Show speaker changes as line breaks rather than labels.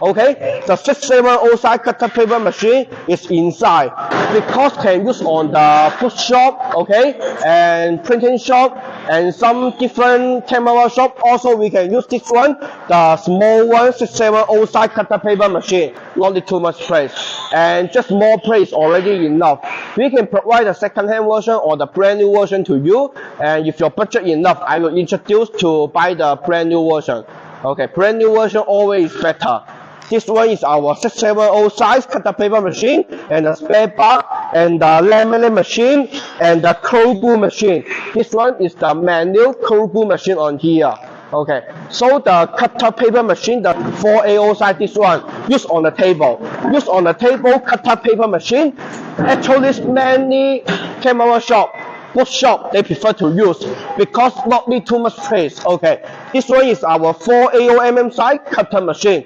Okay, the 670 size cutter paper machine is inside because can use on the food shop, okay, and printing shop and some different camera shop. Also, we can use this one, the small one, 670 size cutter paper machine. Not need too much place, and just more place already enough. We can provide the second-hand version or the brand new version to you, and if your budget enough, I will introduce to buy the brand new version. Okay, brand new version always better. This one is our 670 size cutter paper machine, and the spare part, and the laminate machine, and the cold brew machine. This one is the manual cold brew machine on here. Okay, so the cutter paper machine, the 4AO size, this one, used on the table. Used on the table cutter paper machine. Actually, many camera shop, bookshop, they prefer to use because not need too much space. Okay, this one is our 4AO size cutter machine.